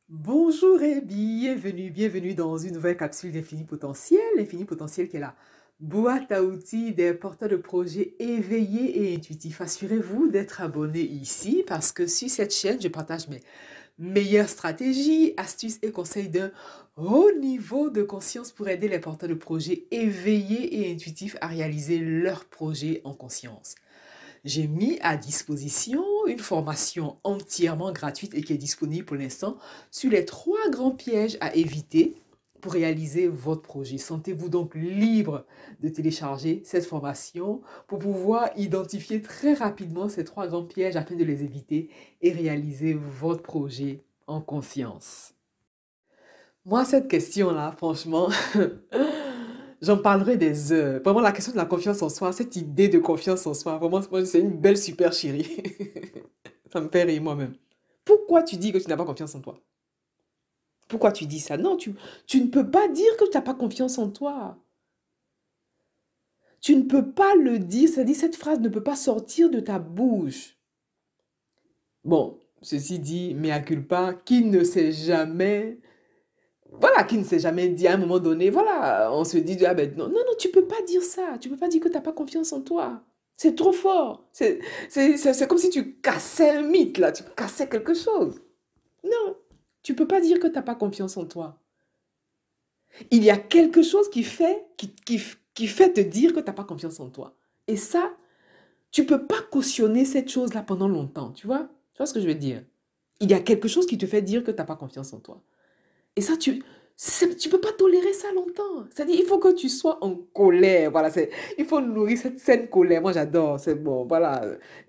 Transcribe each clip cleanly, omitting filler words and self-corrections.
Bonjour et bienvenue dans une nouvelle capsule d'Infini Potentiel. L'Infini Potentiel qui est la boîte à outils des porteurs de projets éveillés et intuitifs. Assurez-vous d'être abonné ici parce que sur cette chaîne, je partage mes meilleures stratégies, astuces et conseils d'un haut niveau de conscience pour aider les porteurs de projets éveillés et intuitifs à réaliser leurs projets en conscience. J'ai mis à disposition une formation entièrement gratuite et qui est disponible pour l'instant sur les 3 grands pièges à éviter pour réaliser votre projet. Sentez-vous donc libre de télécharger cette formation pour pouvoir identifier très rapidement ces 3 grands pièges afin de les éviter et réaliser votre projet en conscience. Moi, cette question-là, franchement, j'en parlerai des heures. Vraiment, la question de la confiance en soi, cette idée de confiance en soi, vraiment, moi, c'est une belle super chérie. Ça me fait rire moi-même. Pourquoi tu dis que tu n'as pas confiance en toi? Pourquoi tu dis ça? Non, tu ne peux pas dire que tu n'as pas confiance en toi. Tu ne peux pas le dire, c'est-à-dire cette phrase ne peut pas sortir de ta bouche. Bon, ceci dit, mea culpa, qui ne s'est jamais qui ne s'est jamais dit à un moment donné, voilà, on se dit, ah ben non, non, non, tu peux pas dire ça, tu peux pas dire que tu n'as pas confiance en toi. C'est trop fort. C'est comme si tu cassais un mythe, là, tu cassais quelque chose. Non, tu peux pas dire que tu n'as pas confiance en toi. Il y a quelque chose qui fait te dire que tu n'as pas confiance en toi. Et ça, tu peux pas cautionner cette chose-là pendant longtemps, tu vois? Tu vois ce que je veux dire? Il y a quelque chose qui te fait dire que tu n'as pas confiance en toi. Et ça, tu peux pas tolérer ça longtemps. C'est-à-dire, il faut que tu sois en colère. Voilà, il faut nourrir cette saine colère. Moi, j'adore. C'est bon, voilà.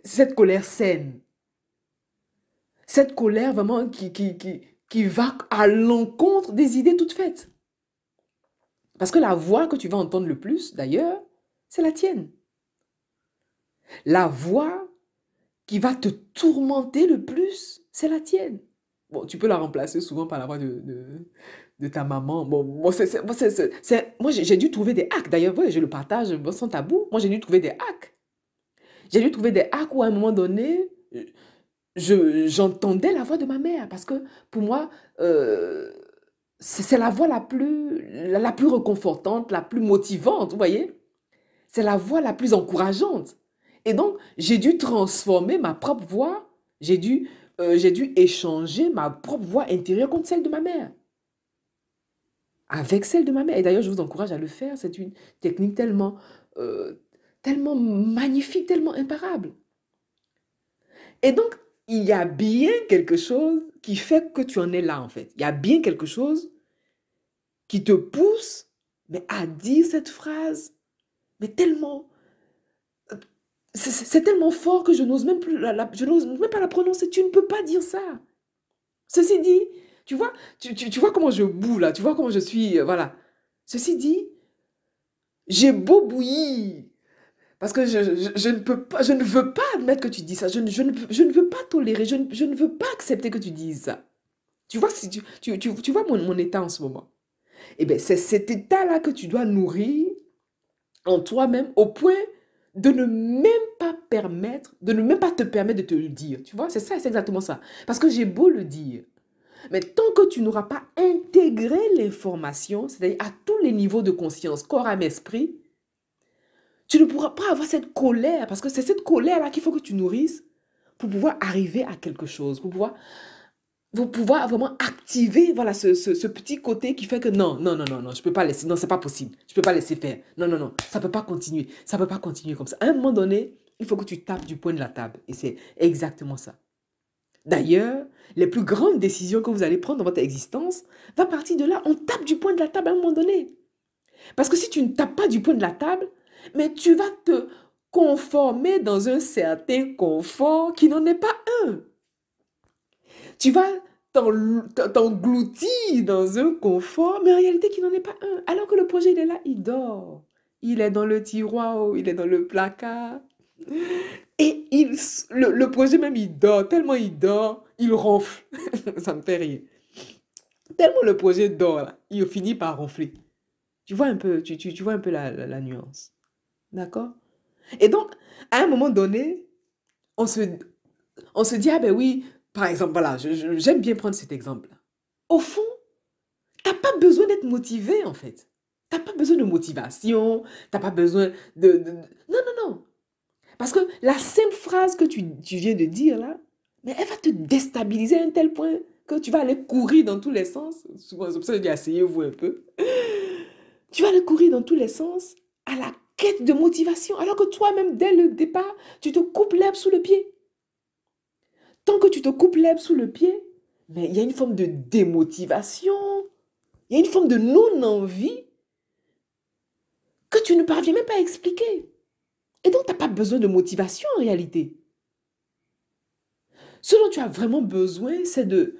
Cette colère saine. Cette colère vraiment qui va à l'encontre des idées toutes faites. Parce que la voix que tu vas entendre le plus, d'ailleurs, c'est la tienne. La voix qui va te tourmenter le plus, c'est la tienne. Bon, tu peux la remplacer souvent par la voix de ta maman. Bon, moi j'ai dû trouver des hacks. D'ailleurs, ouais, je le partage sans tabou. Moi, j'ai dû trouver des hacks. J'ai dû trouver des hacks où à un moment donné, j'entendais la voix de ma mère. Parce que pour moi, c'est la voix la plus réconfortante, la plus motivante, vous voyez? C'est la voix la plus encourageante. Et donc, j'ai dû transformer ma propre voix. J'ai dû échanger ma propre voix intérieure contre celle de ma mère. Avec celle de ma mère. Et d'ailleurs, je vous encourage à le faire. C'est une technique euh, tellement magnifique, tellement imparable. Et donc, il y a bien quelque chose qui fait que tu en es là, en fait. Il y a bien quelque chose qui te pousse, mais à dire cette phrase, mais tellement, c'est tellement fort que je n'ose même plus, je n'ose même pas la prononcer. Tu ne peux pas dire ça. Ceci dit, tu vois comment je boue là, tu vois comment je suis, voilà. Ceci dit, j'ai beau bouillir, parce que je ne peux pas, je ne veux pas admettre que tu dis ça, je ne veux pas tolérer, je ne veux pas accepter que tu dises ça. Tu vois, si tu vois mon état en ce moment. Eh bien, c'est cet état-là que tu dois nourrir en toi-même au point de ne même pas de ne même pas te permettre de te le dire. Tu vois, c'est ça, c'est exactement ça. Parce que j'ai beau le dire, mais tant que tu n'auras pas intégré l'information, c'est-à-dire à tous les niveaux de conscience, corps, âme, esprit, tu ne pourras pas avoir cette colère, parce que c'est cette colère-là qu'il faut que tu nourrisses pour pouvoir arriver à quelque chose, pour pouvoir vraiment activer voilà, ce petit côté qui fait que non, non, non, non, non, je ne peux pas laisser, non, c'est pas possible, je ne peux pas laisser faire, non, non, non, ça ne peut pas continuer, ça ne peut pas continuer comme ça. À un moment donné, il faut que tu tapes du poing de la table, et c'est exactement ça. D'ailleurs, les plus grandes décisions que vous allez prendre dans votre existence va partir de là. On tape du poing de la table à un moment donné. Parce que si tu ne tapes pas du poing de la table, mais tu vas te conformer dans un certain confort qui n'en est pas un. Tu vas t'engloutir dans un confort, mais en réalité qui n'en est pas un. Alors que le projet, il est là, il dort. Il est dans le tiroir, il est dans le placard. Et le projet même, il dort, il ronfle. Ça me fait rire. Tellement le projet dort, là, il finit par ronfler. Tu vois un peu, tu vois un peu la nuance. D'accord? Et donc, à un moment donné, on se, on se dit, ah ben oui, par exemple, voilà, j'aime bien prendre cet exemple-là. au fond, tu n'as pas besoin d'être motivé, en fait. Tu n'as pas besoin de motivation, tu n'as pas besoin Non, non, non. Parce que la simple phrase que tu viens de dire là, mais elle va te déstabiliser à un tel point que tu vas aller courir dans tous les sens. Souvent, c'est pour ça que je dis asseyez-vous un peu. Tu vas aller courir dans tous les sens à la quête de motivation, alors que toi-même, dès le départ, tu te coupes l'herbe sous le pied. Tant que tu te coupes l'herbe sous le pied, mais il y a une forme de démotivation, il y a une forme de non-envie que tu ne parviens même pas à expliquer. Et donc, tu n'as pas besoin de motivation en réalité. Ce dont tu as vraiment besoin, c'est de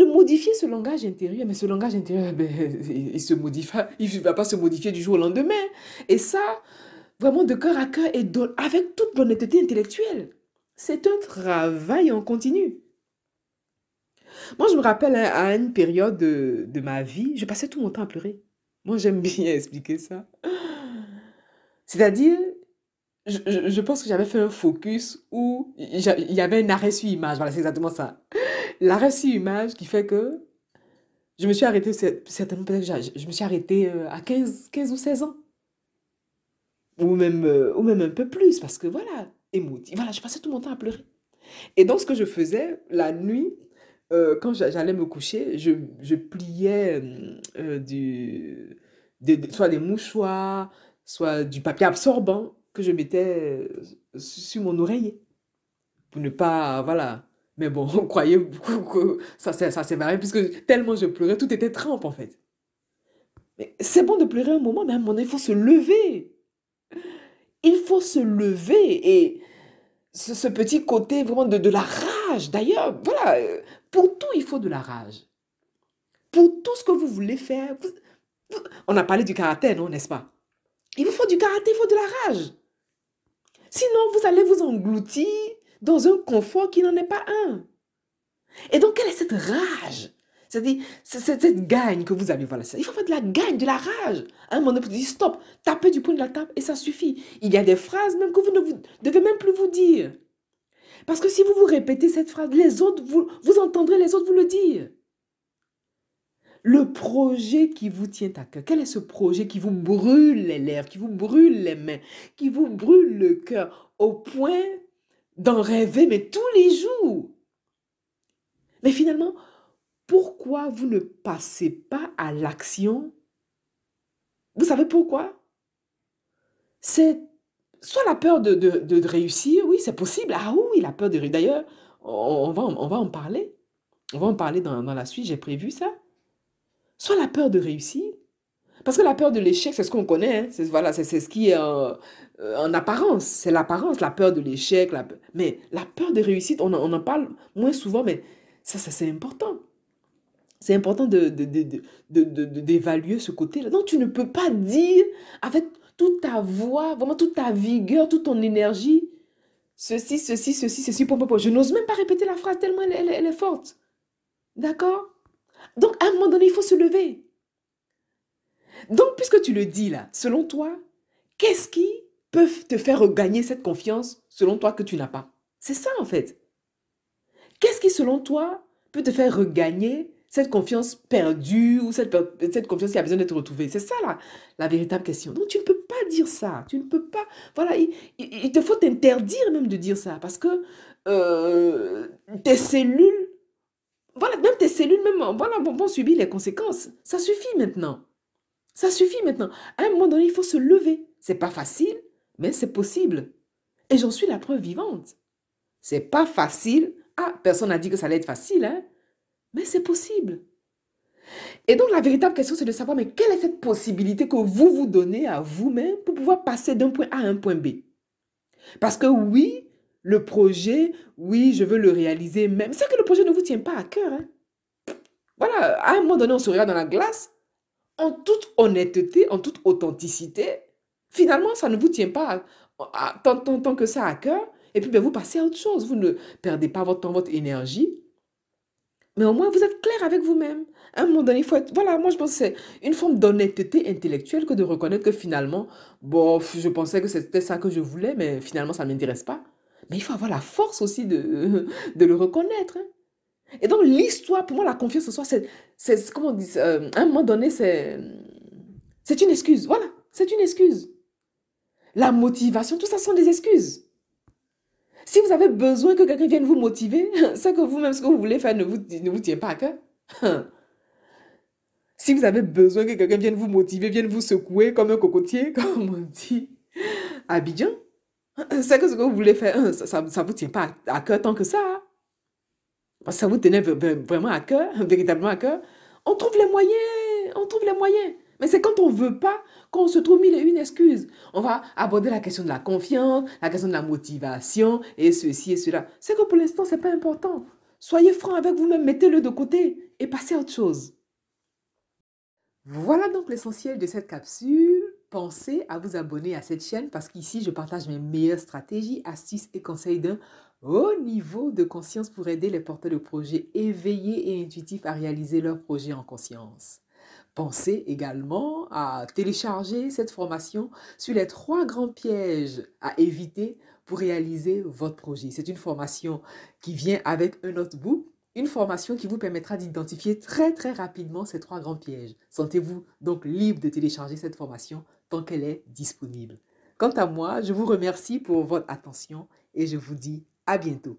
modifier ce langage intérieur. Mais ce langage intérieur, ben, il se modifie, il ne va pas se modifier du jour au lendemain. Et ça, vraiment de cœur à cœur et avec toute l'honnêteté intellectuelle. C'est un travail en continu. Moi, je me rappelle hein, à une période de ma vie, je passais tout mon temps à pleurer. Moi, j'aime bien expliquer ça. C'est-à-dire, je pense que j'avais fait un focus où il y avait un arrêt sur image. Voilà, c'est exactement ça. L'arrêt sur image qui fait que je me suis arrêtée, certainement, peut-être que je me suis arrêtée à 15 ou 16 ans. Ou même un peu plus, parce que voilà, émotive. Voilà, je passais tout mon temps à pleurer. Et donc, ce que je faisais, la nuit, quand j'allais me coucher, je pliais soit des mouchoirs, soit du papier absorbant que je mettais sur mon oreiller. Pour ne pas, voilà. Mais bon, on croyait beaucoup que ça s'est barré, puisque tellement je pleurais, tout était trempe en fait. Mais c'est bon de pleurer un moment, mais à un moment donné, il faut se lever. Il faut se lever et ce petit côté vraiment de la rage. D'ailleurs, voilà, pour tout, il faut de la rage. Pour tout ce que vous voulez faire, on a parlé du caractère, non, n'est-ce pas? Il vous faut du caractère, il faut de la rage. Sinon, vous allez vous engloutir dans un confort qui n'en est pas un. Et donc, quelle est cette rage? C'est-à-dire, cette gagne que vous avez, voilà, il faut faire de la gagne, de la rage. À un moment donné, vous dites stop, tapez du poing de la table et ça suffit. Il y a des phrases même que vous ne devez même plus vous dire. Parce que si vous vous répétez cette phrase, les autres, vous entendrez les autres vous le dire. Le projet qui vous tient à cœur, quel est ce projet qui vous brûle les lèvres, qui vous brûle les mains, qui vous brûle le cœur, au point d'en rêver, mais tous les jours? Mais finalement, pourquoi vous ne passez pas à l'action? Vous savez pourquoi? C'est soit la peur de réussir, oui, c'est possible. Ah oui, la peur de réussir. D'ailleurs, on va en parler. On va en parler dans la suite, j'ai prévu ça. Soit la peur de réussir, parce que la peur de l'échec, c'est ce qu'on connaît. Hein. Voilà, c'est ce qui est en apparence. C'est l'apparence, la peur de l'échec. Mais la peur de réussite, on en parle moins souvent, mais ça c'est important. C'est important d'évaluer ce côté-là. Donc, tu ne peux pas dire avec toute ta voix, vraiment toute ta vigueur, toute ton énergie, ceci, ceci, ceci, ceci, pour. Je n'ose même pas répéter la phrase tellement elle est forte. D'accord? Donc, à un moment donné, il faut se lever. Donc, puisque tu le dis là, selon toi, qu'est-ce qui peut te faire regagner cette confiance, selon toi, que tu n'as pas? C'est ça, en fait. Qu'est-ce qui, selon toi, peut te faire regagner cette confiance perdue ou cette confiance qui a besoin d'être retrouvée? C'est ça, la véritable question. Donc, tu ne peux pas dire ça. Tu ne peux pas... Voilà, il te faut t'interdire même de dire ça parce que tes cellules, voilà, même tes cellules, même, voilà, vont subir les conséquences. Ça suffit maintenant. Ça suffit maintenant. À un moment donné, il faut se lever. C'est pas facile, mais c'est possible. Et j'en suis la preuve vivante. C'est pas facile. Ah, personne n'a dit que ça allait être facile, hein? Mais c'est possible. Et donc, la véritable question, c'est de savoir, mais quelle est cette possibilité que vous vous donnez à vous-même pour pouvoir passer d'un point A à un point B? Parce que oui, le projet, oui, je veux le réaliser même. C'est que le projet ne vous tient pas à cœur, hein? Voilà, à un moment donné, on se regarde dans la glace, en toute honnêteté, en toute authenticité, finalement, ça ne vous tient pas tant que ça à cœur. Et puis, ben, vous passez à autre chose. Vous ne perdez pas votre temps, votre énergie. Mais au moins, vous êtes clair avec vous-même. À un moment donné, il faut être... Voilà, moi, je pense que c'est une forme d'honnêteté intellectuelle que de reconnaître que finalement, bon, je pensais que c'était ça que je voulais, mais finalement, ça ne m'intéresse pas. Mais il faut avoir la force aussi de le reconnaître. Hein. Et donc, l'histoire, pour moi, la confiance en soi, comment on dit, à un moment donné, c'est une excuse. Voilà, c'est une excuse. La motivation, tout ça sont des excuses. Si vous avez besoin que quelqu'un vienne vous motiver, c'est que vous-même, ce que vous voulez faire ne vous tient pas à cœur. Si vous avez besoin que quelqu'un vienne vous motiver, vienne vous secouer comme un cocotier, comme on dit à Abidjan, c'est que ce que vous voulez faire, ça ne vous tient pas à cœur tant que ça, hein. Parce que ça vous tenait vraiment à cœur, véritablement à cœur. On trouve les moyens, on trouve les moyens. Mais c'est quand on ne veut pas qu'on se trouve mille et une excuses. On va aborder la question de la confiance, la question de la motivation, et ceci et cela. C'est que pour l'instant, ce n'est pas important. Soyez franc avec vous-même, mettez-le de côté et passez à autre chose. Voilà donc l'essentiel de cette capsule. Pensez à vous abonner à cette chaîne parce qu'ici, je partage mes meilleures stratégies, astuces et conseils d'un haut niveau de conscience pour aider les porteurs de projets éveillés et intuitifs à réaliser leurs projets en conscience. Pensez également à télécharger cette formation sur les 3 grands pièges à éviter pour réaliser votre projet. C'est une formation qui vient avec un notebook, une formation qui vous permettra d'identifier très rapidement ces 3 grands pièges. Sentez-vous donc libre de télécharger cette formation tant qu'elle est disponible. Quant à moi, je vous remercie pour votre attention et je vous dis à bientôt.